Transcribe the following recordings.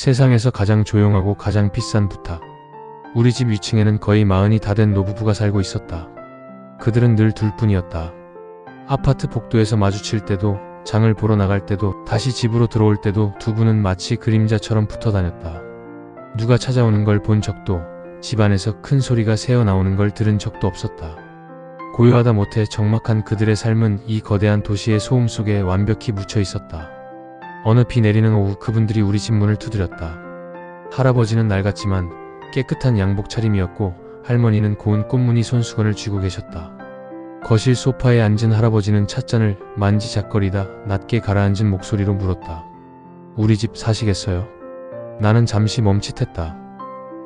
세상에서 가장 조용하고 가장 비싼 부탁. 우리 집 위층에는 거의 40이 다 된 노부부가 살고 있었다. 그들은 늘 둘뿐이었다. 아파트 복도에서 마주칠 때도, 장을 보러 나갈 때도, 다시 집으로 들어올 때도 두 분은 마치 그림자처럼 붙어 다녔다. 누가 찾아오는 걸 본 적도, 집안에서 큰 소리가 새어나오는 걸 들은 적도 없었다. 고요하다 못해 적막한 그들의 삶은 이 거대한 도시의 소음 속에 완벽히 묻혀 있었다. 어느 비 내리는 오후 그분들이 우리 집 문을 두드렸다. 할아버지는 낡았지만 깨끗한 양복 차림이었고 할머니는 고운 꽃무늬 손수건을 쥐고 계셨다. 거실 소파에 앉은 할아버지는 찻잔을 만지작거리다 낮게 가라앉은 목소리로 물었다. 우리 집 사시겠어요? 나는 잠시 멈칫했다.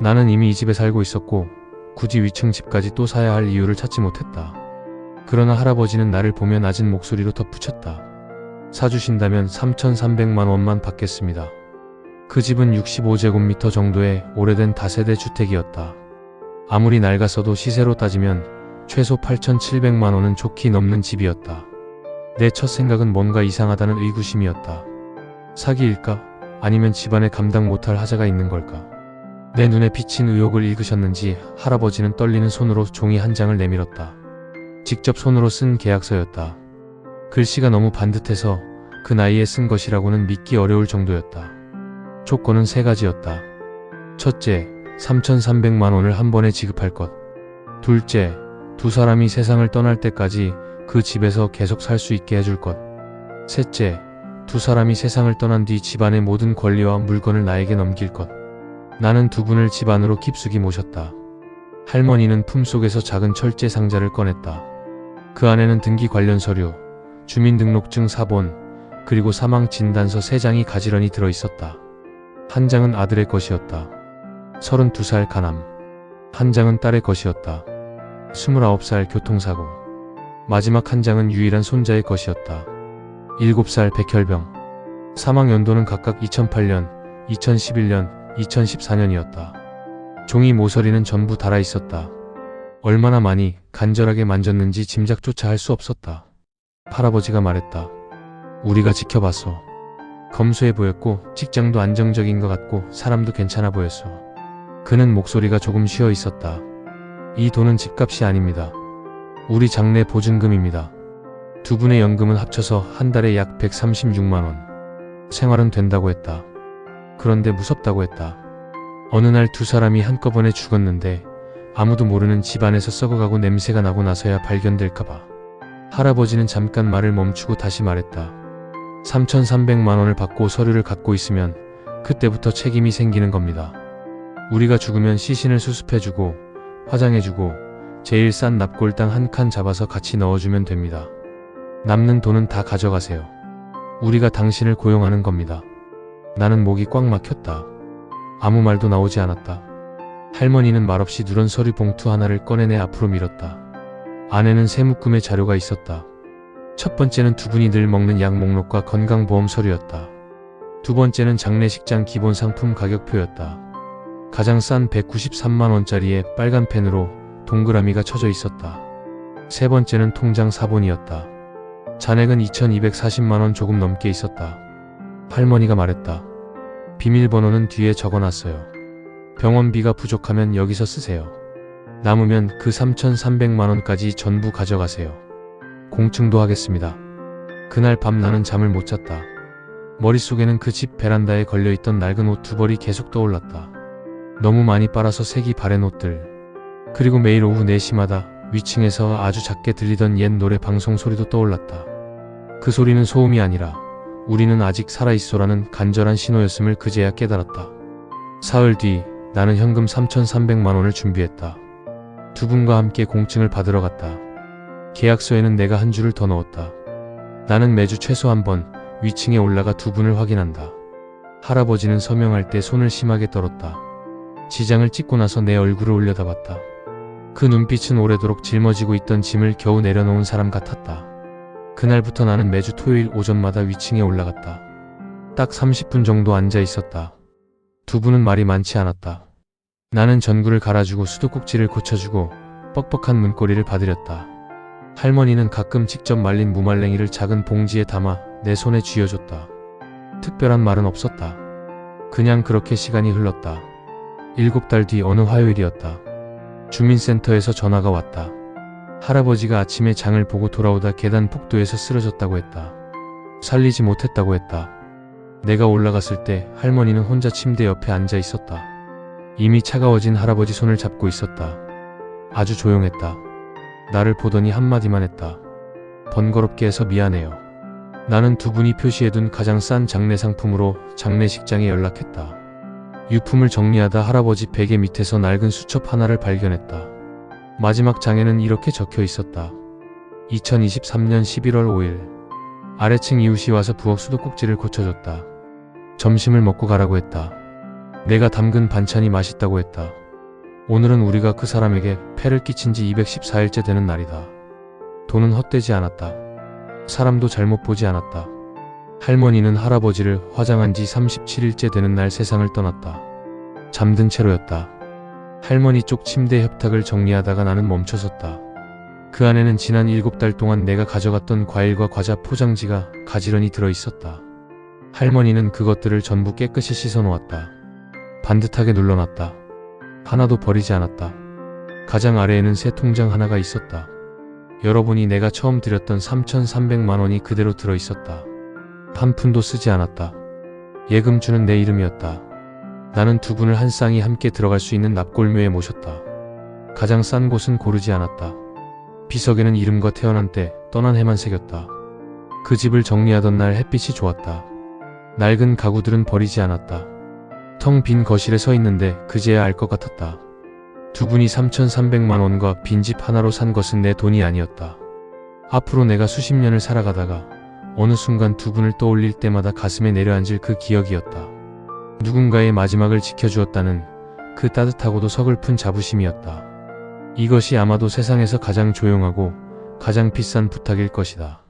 나는 이미 이 집에 살고 있었고 굳이 위층 집까지 또 사야 할 이유를 찾지 못했다. 그러나 할아버지는 나를 보며 낮은 목소리로 덧붙였다. 사주신다면 3,300만 원만 받겠습니다. 그 집은 65제곱미터 정도의 오래된 다세대 주택이었다. 아무리 낡았어도 시세로 따지면 최소 8,700만 원은 좋게 넘는 집이었다. 내 첫 생각은 뭔가 이상하다는 의구심이었다. 사기일까? 아니면 집안에 감당 못할 하자가 있는 걸까? 내 눈에 비친 의혹을 읽으셨는지 할아버지는 떨리는 손으로 종이 한 장을 내밀었다. 직접 손으로 쓴 계약서였다. 글씨가 너무 반듯해서 그 나이에 쓴 것이라고는 믿기 어려울 정도였다. 조건은 3가지였다. 첫째, 3,300만 원을 한 번에 지급할 것. 둘째, 두 사람이 세상을 떠날 때까지 그 집에서 계속 살 수 있게 해줄 것. 셋째, 두 사람이 세상을 떠난 뒤 집안의 모든 권리와 물건을 나에게 넘길 것. 나는 두 분을 집 안으로 깊숙이 모셨다. 할머니는 품속에서 작은 철제 상자를 꺼냈다. 그 안에는 등기 관련 서류, 주민등록증 사본, 그리고 사망진단서 3장이 가지런히 들어있었다. 한 장은 아들의 것이었다. 32살 간암. 한 장은 딸의 것이었다. 29살 교통사고. 마지막 한 장은 유일한 손자의 것이었다. 7살 백혈병. 사망 연도는 각각 2008년, 2011년, 2014년이었다. 종이 모서리는 전부 달아있었다. 얼마나 많이 간절하게 만졌는지 짐작조차 할 수 없었다. 할아버지가 말했다. 우리가 지켜봤어. 검소해 보였고 직장도 안정적인 것 같고 사람도 괜찮아 보였어. 그는 목소리가 조금 쉬어 있었다. 이 돈은 집값이 아닙니다. 우리 장래 보증금입니다. 두 분의 연금은 합쳐서 한 달에 약 136만 원. 생활은 된다고 했다. 그런데 무섭다고 했다. 어느 날 두 사람이 한꺼번에 죽었는데 아무도 모르는 집안에서 썩어가고 냄새가 나고 나서야 발견될까봐. 할아버지는 잠깐 말을 멈추고 다시 말했다. 3,300만 원을 받고 서류를 갖고 있으면 그때부터 책임이 생기는 겁니다. 우리가 죽으면 시신을 수습해주고 화장해주고 제일 싼 납골당 한 칸 잡아서 같이 넣어주면 됩니다. 남는 돈은 다 가져가세요. 우리가 당신을 고용하는 겁니다. 나는 목이 꽉 막혔다. 아무 말도 나오지 않았다. 할머니는 말없이 누런 서류 봉투 하나를 꺼내 내 앞으로 밀었다. 안에는 3묶음의 자료가 있었다. 첫 번째는 두 분이 늘 먹는 약 목록과 건강보험 서류였다. 두 번째는 장례식장 기본 상품 가격표였다. 가장 싼 193만 원짜리에 빨간 펜으로 동그라미가 쳐져 있었다. 세 번째는 통장 사본이었다. 잔액은 2,240만 원 조금 넘게 있었다. 할머니가 말했다. 비밀번호는 뒤에 적어놨어요. 병원비가 부족하면 여기서 쓰세요. 남으면 그 3,300만 원까지 전부 가져가세요. 공증도 하겠습니다. 그날 밤 나는 잠을 못 잤다. 머릿속에는 그 집 베란다에 걸려있던 낡은 옷 2벌이 계속 떠올랐다. 너무 많이 빨아서 색이 바랜 옷들. 그리고 매일 오후 4시마다 위층에서 아주 작게 들리던 옛 노래 방송 소리도 떠올랐다. 그 소리는 소음이 아니라 우리는 아직 살아있소라는 간절한 신호였음을 그제야 깨달았다. 사흘 뒤 나는 현금 3,300만 원을 준비했다. 두 분과 함께 공증을 받으러 갔다. 계약서에는 내가 한 줄을 더 넣었다. 나는 매주 최소 한 번 위층에 올라가 두 분을 확인한다. 할아버지는 서명할 때 손을 심하게 떨었다. 지장을 찍고 나서 내 얼굴을 올려다봤다. 그 눈빛은 오래도록 짊어지고 있던 짐을 겨우 내려놓은 사람 같았다. 그날부터 나는 매주 토요일 오전마다 위층에 올라갔다. 딱 30분 정도 앉아 있었다. 두 분은 말이 많지 않았다. 나는 전구를 갈아주고 수도꼭지를 고쳐주고 뻑뻑한 문고리를 받으렸다. 할머니는 가끔 직접 말린 무말랭이를 작은 봉지에 담아 내 손에 쥐어줬다. 특별한 말은 없었다. 그냥 그렇게 시간이 흘렀다. 7달 뒤 어느 화요일이었다. 주민센터에서 전화가 왔다. 할아버지가 아침에 장을 보고 돌아오다 계단 폭도에서 쓰러졌다고 했다. 살리지 못했다고 했다. 내가 올라갔을 때 할머니는 혼자 침대 옆에 앉아 있었다. 이미 차가워진 할아버지 손을 잡고 있었다. 아주 조용했다. 나를 보더니 한마디만 했다. 번거롭게 해서 미안해요. 나는 두 분이 표시해둔 가장 싼 장례 상품으로 장례식장에 연락했다. 유품을 정리하다 할아버지 베개 밑에서 낡은 수첩 하나를 발견했다. 마지막 장에는 이렇게 적혀 있었다. 2023년 11월 5일. 아래층 이웃이 와서 부엌 수도꼭지를 고쳐줬다. 점심을 먹고 가라고 했다. 내가 담근 반찬이 맛있다고 했다. 오늘은 우리가 그 사람에게 폐를 끼친 지 214일째 되는 날이다. 돈은 헛되지 않았다. 사람도 잘못 보지 않았다. 할머니는 할아버지를 화장한 지 37일째 되는 날 세상을 떠났다. 잠든 채로였다. 할머니 쪽 침대 협탁을 정리하다가 나는 멈춰섰다. 그 안에는 지난 7달 동안 내가 가져갔던 과일과 과자 포장지가 가지런히 들어있었다. 할머니는 그것들을 전부 깨끗이 씻어놓았다. 반듯하게 눌러놨다. 하나도 버리지 않았다. 가장 아래에는 새 통장 하나가 있었다. 열어보니 내가 처음 드렸던 3,300만 원이 그대로 들어있었다. 한 푼도 쓰지 않았다. 예금주는 내 이름이었다. 나는 두 분을 한 쌍이 함께 들어갈 수 있는 납골묘에 모셨다. 가장 싼 곳은 고르지 않았다. 비석에는 이름과 태어난 때, 떠난 해만 새겼다. 그 집을 정리하던 날 햇빛이 좋았다. 낡은 가구들은 버리지 않았다. 텅 빈 거실에 서 있는데 그제야 알 것 같았다. 두 분이 3,300만 원과 빈집 하나로 산 것은 내 돈이 아니었다. 앞으로 내가 수십 년을 살아가다가 어느 순간 두 분을 떠올릴 때마다 가슴에 내려앉을 그 기억이었다. 누군가의 마지막을 지켜주었다는 그 따뜻하고도 서글픈 자부심이었다. 이것이 아마도 세상에서 가장 조용하고 가장 비싼 부탁일 것이다.